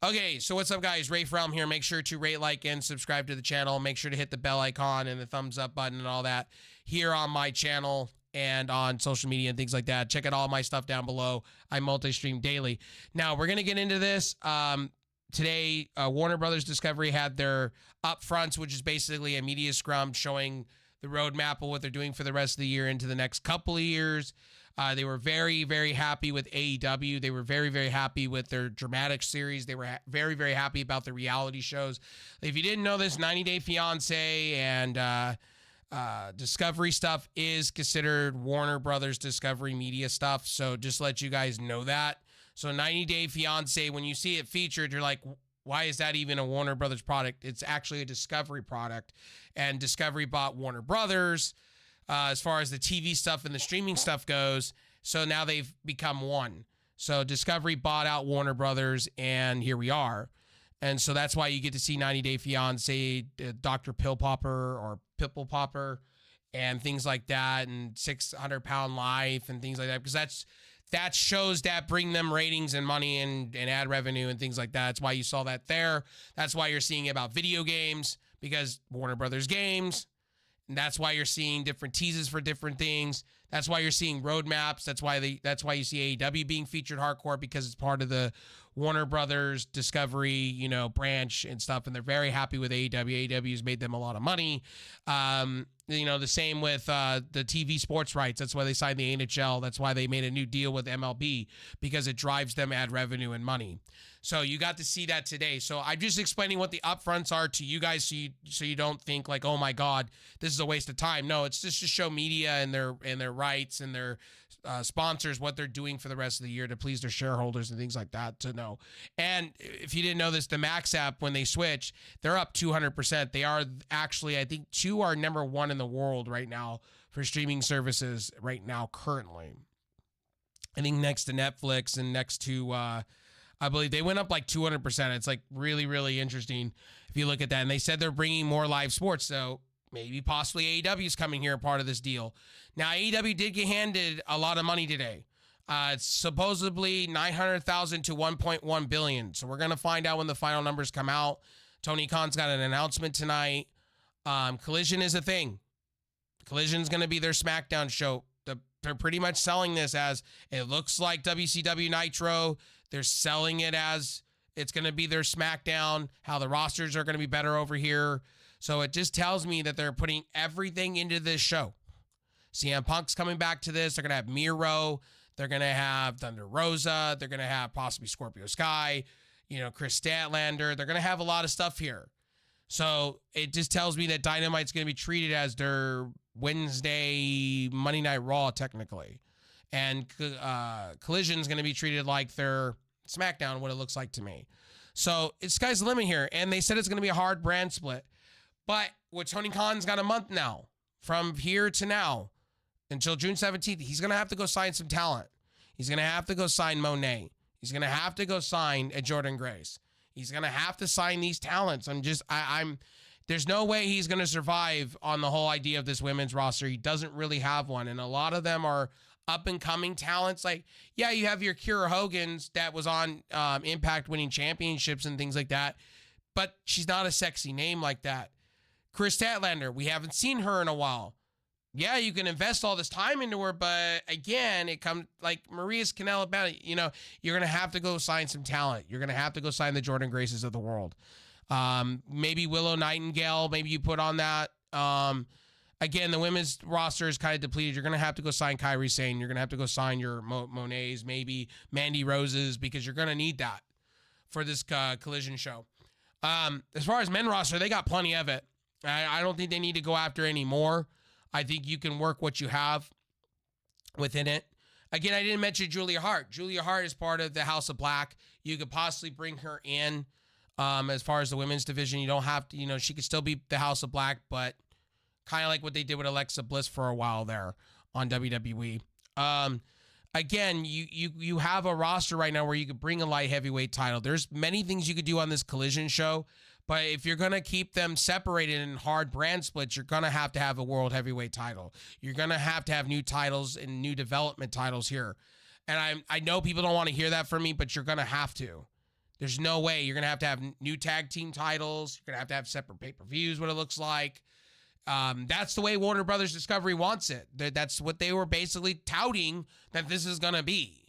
Okay, so what's up, guys? Rafe Realm here. Make sure to rate, like, and subscribe to the channel. Make sure to hit the bell icon and the thumbs up button and all that here on my channel and on social media and things like that. Check out all my stuff down below. I multi-stream daily. Now, we're going to get into this. Today, Warner Brothers Discovery had their upfronts, which is basically a media scrum showing the roadmap of what they're doing for the rest of the year into the next couple of years. They were very, very happy with AEW. They were very, very happy with their dramatic series. They were very, very happy about the reality shows. If you didn't know this, 90 Day Fiancé and Discovery stuff is considered Warner Brothers Discovery media stuff. So just let you guys know that. So 90 Day Fiancé, when you see it featured, you're like, why is that even a Warner Brothers product? It's actually a Discovery product. And Discovery bought Warner Brothers as far as the TV stuff and the streaming stuff goes. So now they've become one. So Discovery bought out Warner Brothers, and here we are. And so that's why you get to see 90 Day Fiancé, Dr. Pill Popper or Pipple Popper and things like that, and 600-Pound Life and things like that, because that shows that bring them ratings and money and ad revenue and things like that. That's why you saw that there. That's why you're seeing about video games, because Warner Brothers games. And that's why you're seeing different teases for different things. That's why you're seeing roadmaps. That's why you see AEW being featured hardcore, because it's part of the Warner Brothers Discovery, branch and stuff. And they're very happy with AEW. AEW has made them a lot of money. The same with the TV sports rights. That's why they signed the NHL. That's why they made a new deal with MLB, because it drives them ad revenue and money. So you got to see that today. So I'm just explaining what the upfronts are to you guys, so you don't think like, oh my God, this is a waste of time. No, it's just to show media and their rights and their sponsors what they're doing for the rest of the year to please their shareholders and things like that to know. And if you didn't know this, the Max app, when they switch, they're up 200%. They are actually, I think, 2 are number 1 in the world right now for streaming services right now currently. I think next to Netflix and next to I believe they went up like 200%. It's like really, really interesting if you look at that. And they said they're bringing more live sports, so maybe possibly AEW is coming here, part of this deal. Now, AEW did get handed a lot of money today. It's supposedly $900,000 to $1.1 billion. So we're going to find out when the final numbers come out. Tony Khan's got an announcement tonight. Collision is a thing. Collision's going to be their SmackDown show. They're pretty much selling this as it looks like WCW Nitro. They're selling it as it's going to be their SmackDown, how the rosters are going to be better over here. So it just tells me that they're putting everything into this show. CM Punk's coming back to this. They're going to have Miro. They're going to have Thunder Rosa. They're going to have possibly Scorpio Sky, Chris Statlander. They're going to have a lot of stuff here. So it just tells me that Dynamite's going to be treated as their Wednesday Monday Night Raw, technically. And Collision's going to be treated like their SmackDown, what it looks like to me. So it's sky's the limit here. And they said it's going to be a hard brand split. But with Tony Khan's got a month now, from here to now, until June 17th, he's going to have to go sign some talent. He's going to have to go sign Monet. He's going to have to go sign a Jordan Grace. He's going to have to sign these talents. There's no way he's going to survive on the whole idea of this women's roster. He doesn't really have one. And a lot of them are up and coming talents. Like, yeah, you have your Kira Hogan's that was on Impact winning championships and things like that. But she's not a sexy name like that. Chris Statlander, we haven't seen her in a while. Yeah, you can invest all this time into her, but again, it comes like Maria's Canelo Battle. You're going to have to go sign some talent. You're going to have to go sign the Jordan Graces of the world. Maybe Willow Nightingale, maybe you put on that. Again, the women's roster is kind of depleted. You're going to have to go sign Kairi Sane. You're going to have to go sign your Monets, maybe Mandy Roses, because you're going to need that for this Collision show. As far as men roster, they got plenty of it. I don't think they need to go after any more. I think you can work what you have within it. Again, I didn't mention Julia Hart. Julia Hart is part of the House of Black. You could possibly bring her in as far as the women's division. You don't have to, she could still be the House of Black, but kind of like what they did with Alexa Bliss for a while there on WWE. Again, you have a roster right now where you could bring a light heavyweight title. There's many things you could do on this Collision show, but if you're going to keep them separated in hard brand splits, you're going to have a world heavyweight title. You're going to have new titles and new development titles here. And I know people don't want to hear that from me, but you're going to have to. There's no way. You're going to have new tag team titles. You're going to have separate pay-per-views, what it looks like. That's the way Warner Brothers Discovery wants it. That's what they were basically touting that this is going to be.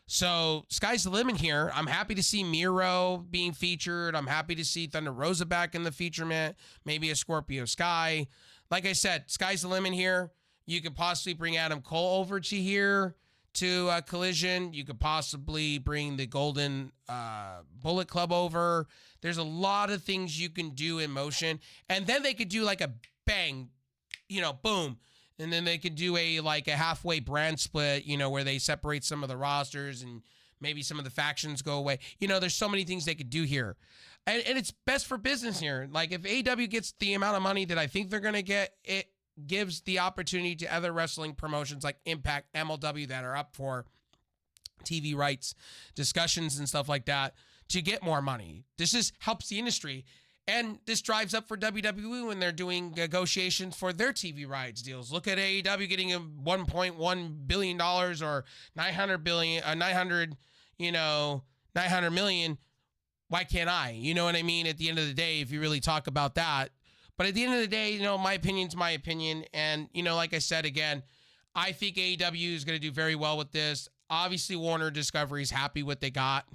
So sky's the limit here. I'm happy to see Miro being featured. I'm happy to see Thunder Rosa back in the featurement. Maybe a Scorpio Sky. Like I said, sky's the limit here. You could possibly bring Adam Cole over to here to Collision. You could possibly bring the Golden Bullet Club over. There's a lot of things you can do in motion. And then they could do like a bang, boom. And then they could do a halfway brand split, where they separate some of the rosters and maybe some of the factions go away. There's so many things they could do here. And it's best for business here. Like if AEW gets the amount of money that I think they're going to get, it gives the opportunity to other wrestling promotions like Impact, MLW that are up for TV rights, discussions and stuff like that to get more money. This just helps the industry. And this drives up for WWE when they're doing negotiations for their TV rights deals. Look at AEW getting a $1.1 billion or 900 million. Why can't I? You know what I mean? At the end of the day, if you really talk about that. But at the end of the day, my opinion's my opinion. And, like I said, again, I think AEW is going to do very well with this. Obviously, Warner Discovery is happy what they got.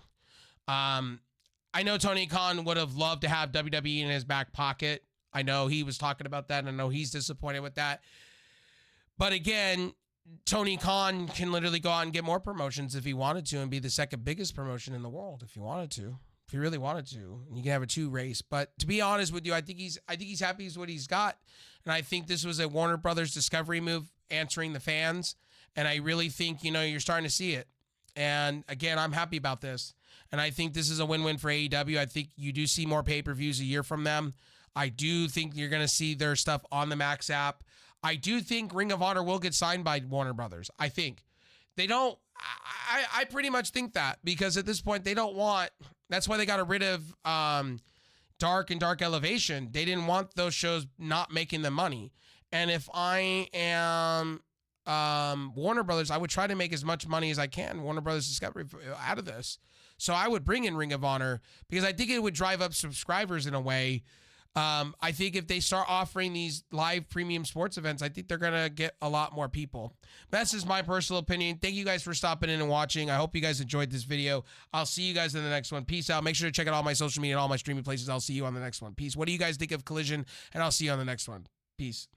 I know Tony Khan would have loved to have WWE in his back pocket. I know he was talking about that. And I know he's disappointed with that. But again, Tony Khan can literally go out and get more promotions if he wanted to and be the second biggest promotion in the world if he wanted to. If he really wanted to. And you can have a 2 race. But to be honest with you, I think he's happy with what he's got. And I think this was a Warner Brothers Discovery move answering the fans. And I really think, you're starting to see it. And again, I'm happy about this. And I think this is a win-win for AEW. I think you do see more pay-per-views a year from them. I do think you're going to see their stuff on the Max app. I do think Ring of Honor will get signed by Warner Brothers. I think. They don't. I pretty much think that because at this point they don't want. That's why they got rid of Dark and Dark Elevation. They didn't want those shows not making them money. And if I am Warner Brothers, I would try to make as much money as I can, Warner Brothers Discovery, out of this. So I would bring in Ring of Honor because I think it would drive up subscribers in a way. I think if they start offering these live premium sports events, I think they're going to get a lot more people. That's just my personal opinion. Thank you guys for stopping in and watching. I hope you guys enjoyed this video. I'll see you guys in the next one. Peace out. Make sure to check out all my social media and all my streaming places. I'll see you on the next one. Peace. What do you guys think of Collision? And I'll see you on the next one. Peace.